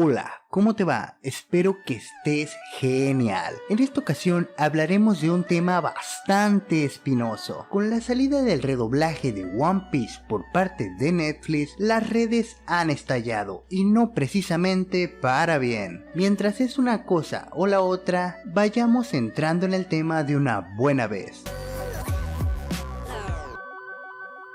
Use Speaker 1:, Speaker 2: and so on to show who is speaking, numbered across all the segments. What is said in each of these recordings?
Speaker 1: Hola, ¿cómo te va? Espero que estés genial. En esta ocasión hablaremos de un tema bastante espinoso. Con la salida del redoblaje de One Piece por parte de Netflix, las redes han estallado y no precisamente para bien. Mientras es una cosa o la otra, vayamos entrando en el tema de una buena vez.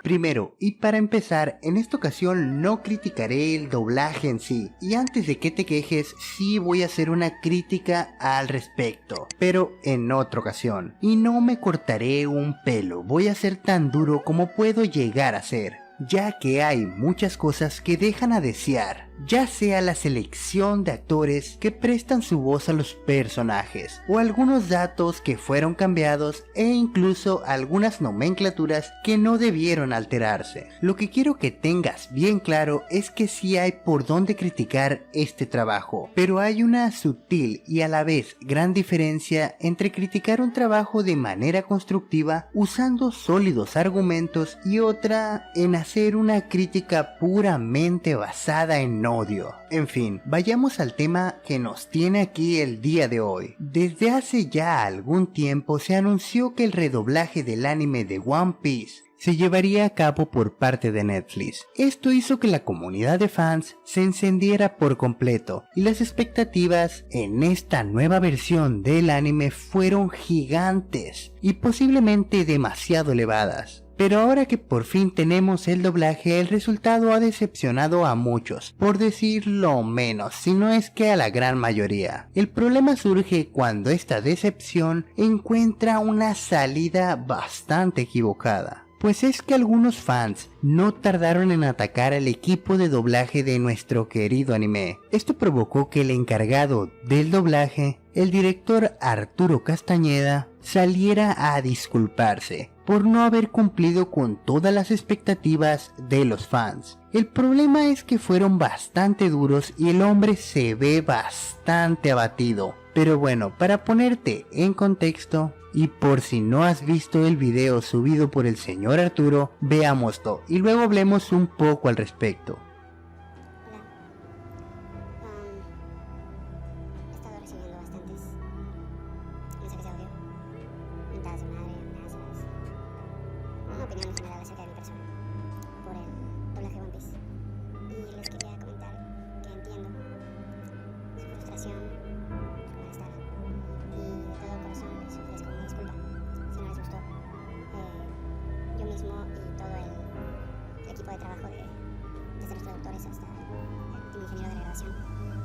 Speaker 1: Primero, y para empezar, en esta ocasión no criticaré el doblaje en sí, y antes de que te quejes, sí voy a hacer una crítica al respecto, pero en otra ocasión. Y no me cortaré un pelo, voy a ser tan duro como puedo llegar a ser, ya que hay muchas cosas que dejan a desear, ya sea la selección de actores que prestan su voz a los personajes, o algunos datos que fueron cambiados e incluso algunas nomenclaturas que no debieron alterarse. Lo que quiero que tengas bien claro es que sí hay por dónde criticar este trabajo, pero hay una sutil y a la vez gran diferencia entre criticar un trabajo de manera constructiva usando sólidos argumentos y otra en hacer una crítica puramente basada en odio. En fin, vayamos al tema que nos tiene aquí el día de hoy. Desde hace ya algún tiempo se anunció que el redoblaje del anime de One Piece se llevaría a cabo por parte de Netflix. Esto hizo que la comunidad de fans se encendiera por completo y las expectativas en esta nueva versión del anime fueron gigantes y posiblemente demasiado elevadas. Pero ahora que por fin tenemos el doblaje, el resultado ha decepcionado a muchos, por decirlo menos, si no es que a la gran mayoría. El problema surge cuando esta decepción encuentra una salida bastante equivocada. Pues es que algunos fans no tardaron en atacar al equipo de doblaje de nuestro querido anime. Esto provocó que el encargado del doblaje, el director Arturo Castañeda, saliera a disculparse por no haber cumplido con todas las expectativas de los fans. El problema es que fueron bastante duros y el hombre se ve bastante abatido. Pero bueno, para ponerte en contexto, y por si no has visto el video subido por el señor Arturo, veámoslo y luego hablemos un poco al respecto.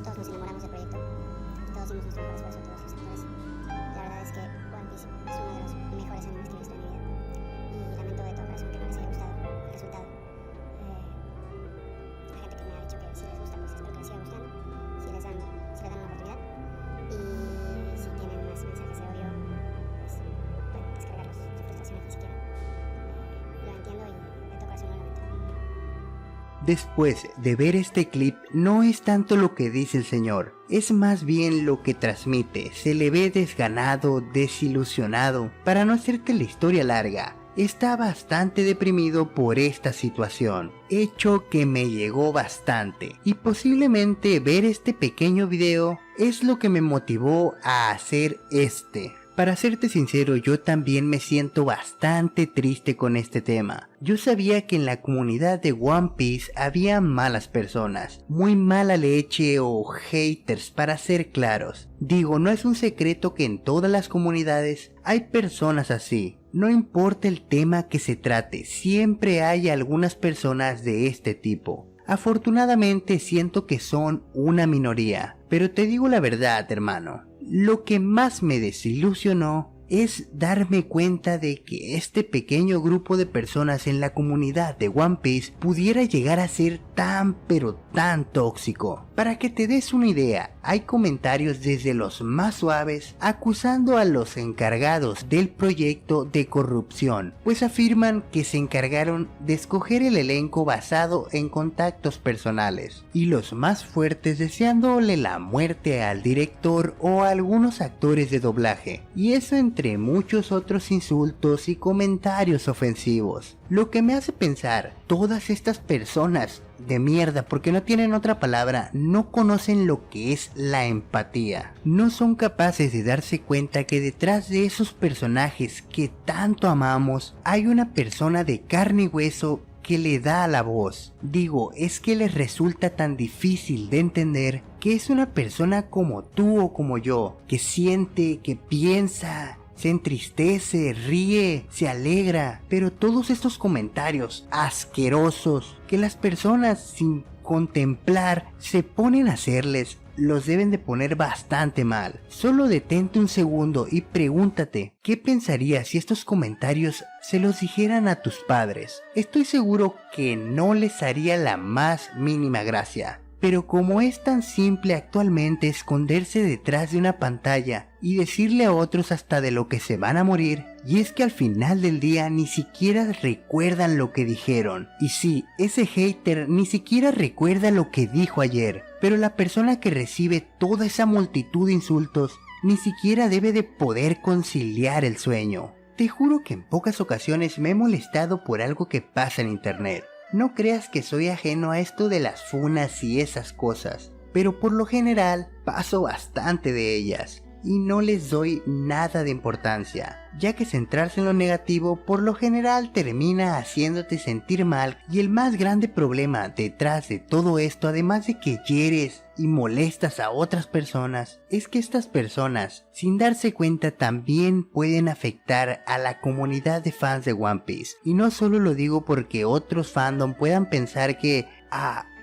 Speaker 2: Todos nos enamoramos del proyecto y todos dimos nuestro mejor esfuerzo, todos los actores. La verdad es que One Piece es uno de los mejores animes que he visto en mi vida y lamento de todo corazón que no les haya gustado el resultado. La gente que me ha dicho que si les gusta, pues espero que les siga gustando, si le dan una oportunidad y si tienen más mensajes de odio, pues pueden descargarlos, su frustración aquí si quieren. Lo entiendo y de todo corazón lo lamento.
Speaker 1: Después de ver este clip, no es tanto lo que dice el señor, es más bien lo que transmite. Se le ve desganado, desilusionado. Para no hacerte la historia larga, está bastante deprimido por esta situación, hecho que me llegó bastante, y posiblemente ver este pequeño video es lo que me motivó a hacer este. Para serte sincero, yo también me siento bastante triste con este tema. Yo sabía que en la comunidad de One Piece había malas personas, muy mala leche o haters para ser claros. Digo, no es un secreto que en todas las comunidades hay personas así. No importa el tema que se trate, siempre hay algunas personas de este tipo. Afortunadamente siento que son una minoría, pero te digo la verdad, hermano. Lo que más me desilusionó es darme cuenta de que este pequeño grupo de personas en la comunidad de One Piece pudiera llegar a ser tan pero tan tóxico. Para que te des una idea, hay comentarios desde los más suaves acusando a los encargados del proyecto de corrupción, pues afirman que se encargaron de escoger el elenco basado en contactos personales, y los más fuertes deseándole la muerte al director o a algunos actores de doblaje, y eso en entre muchos otros insultos y comentarios ofensivos. Lo que me hace pensar, todas estas personas de mierda, porque no tienen otra palabra, no conocen lo que es la empatía. No son capaces de darse cuenta que detrás de esos personajes que tanto amamos, hay una persona de carne y hueso que le da la voz. Digo, es que les resulta tan difícil de entender que es una persona como tú o como yo, que siente, que piensa, se entristece, ríe, se alegra, pero todos estos comentarios asquerosos que las personas sin contemplar se ponen a hacerles, los deben de poner bastante mal. Solo detente un segundo y pregúntate, ¿qué pensarías si estos comentarios se los dijeran a tus padres? Estoy seguro que no les haría la más mínima gracia. Pero como es tan simple actualmente esconderse detrás de una pantalla y decirle a otros hasta de lo que se van a morir, y es que al final del día ni siquiera recuerdan lo que dijeron. Y sí, ese hater ni siquiera recuerda lo que dijo ayer, pero la persona que recibe toda esa multitud de insultos ni siquiera debe de poder conciliar el sueño. Te juro que en pocas ocasiones me he molestado por algo que pasa en internet. No creas que soy ajeno a esto de las funas y esas cosas, pero por lo general paso bastante de ellas y no les doy nada de importancia, ya que centrarse en lo negativo por lo general termina haciéndote sentir mal, y el más grande problema detrás de todo esto, además de que hieres y molestas a otras personas, es que estas personas, sin darse cuenta, también pueden afectar a la comunidad de fans de One Piece. Y no solo lo digo porque otros fandom puedan pensar que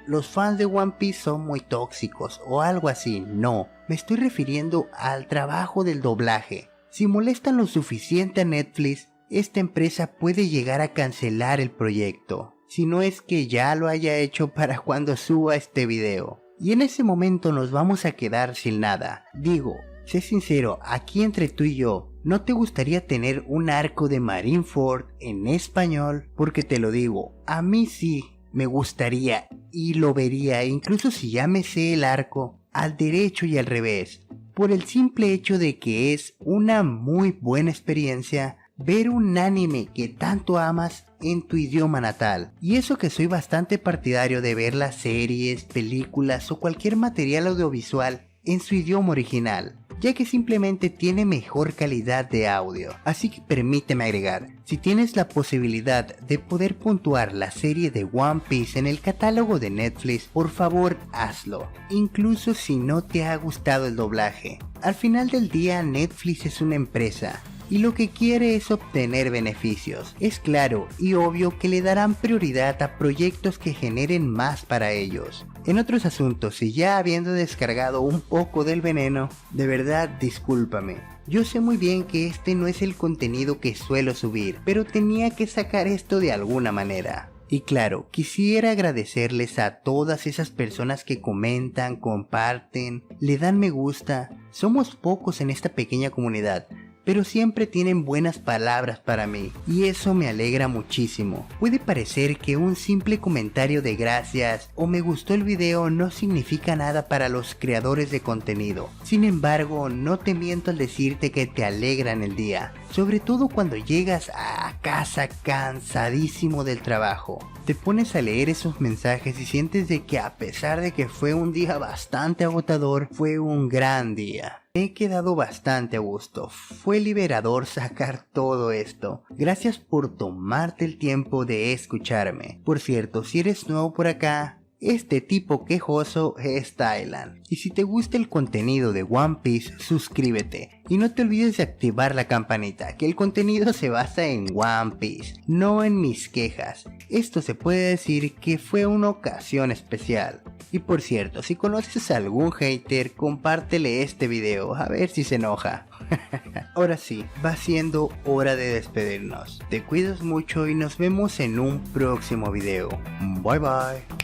Speaker 1: los fans de One Piece son muy tóxicos o algo así. No, me estoy refiriendo al trabajo del doblaje. Si molestan lo suficiente a Netflix, esta empresa puede llegar a cancelar el proyecto, si no es que ya lo haya hecho para cuando suba este video. Y en ese momento nos vamos a quedar sin nada. Digo, sé sincero, aquí entre tú y yo, ¿no te gustaría tener un arco de Marineford en español? Porque te lo digo, a mí sí me gustaría y lo vería, incluso si ya me sé el arco al derecho y al revés, por el simple hecho de que es una muy buena experiencia ver un anime que tanto amas en tu idioma natal. Y eso que soy bastante partidario de ver las series, películas o cualquier material audiovisual en su idioma original, ya que simplemente tiene mejor calidad de audio. Así que permíteme agregar, si tienes la posibilidad de poder puntuar la serie de One Piece en el catálogo de Netflix, por favor hazlo, incluso si no te ha gustado el doblaje. Al final del día, Netflix es una empresa y lo que quiere es obtener beneficios. Es claro y obvio que le darán prioridad a proyectos que generen más para ellos. En otros asuntos, y ya habiendo descargado un poco del veneno, de verdad discúlpame. Yo sé muy bien que este no es el contenido que suelo subir, pero tenía que sacar esto de alguna manera. Y claro, quisiera agradecerles a todas esas personas que comentan, comparten, le dan me gusta. Somos pocos en esta pequeña comunidad, pero siempre tienen buenas palabras para mí, y eso me alegra muchísimo. Puede parecer que un simple comentario de gracias o me gustó el video no significa nada para los creadores de contenido. Sin embargo, no te miento al decirte que te alegran el día, sobre todo cuando llegas a casa cansadísimo del trabajo. Te pones a leer esos mensajes y sientes de que a pesar de que fue un día bastante agotador, fue un gran día. Me he quedado bastante a gusto, fue liberador sacar todo esto. Gracias por tomarte el tiempo de escucharme. Por cierto, si eres nuevo por acá, este tipo quejoso es Thailand. Y si te gusta el contenido de One Piece, suscríbete. Y no te olvides de activar la campanita, que el contenido se basa en One Piece, no en mis quejas. Esto se puede decir que fue una ocasión especial. Y por cierto, si conoces a algún hater, compártele este video, a ver si se enoja. Ahora sí, va siendo hora de despedirnos. Te cuidas mucho y nos vemos en un próximo video. Bye bye.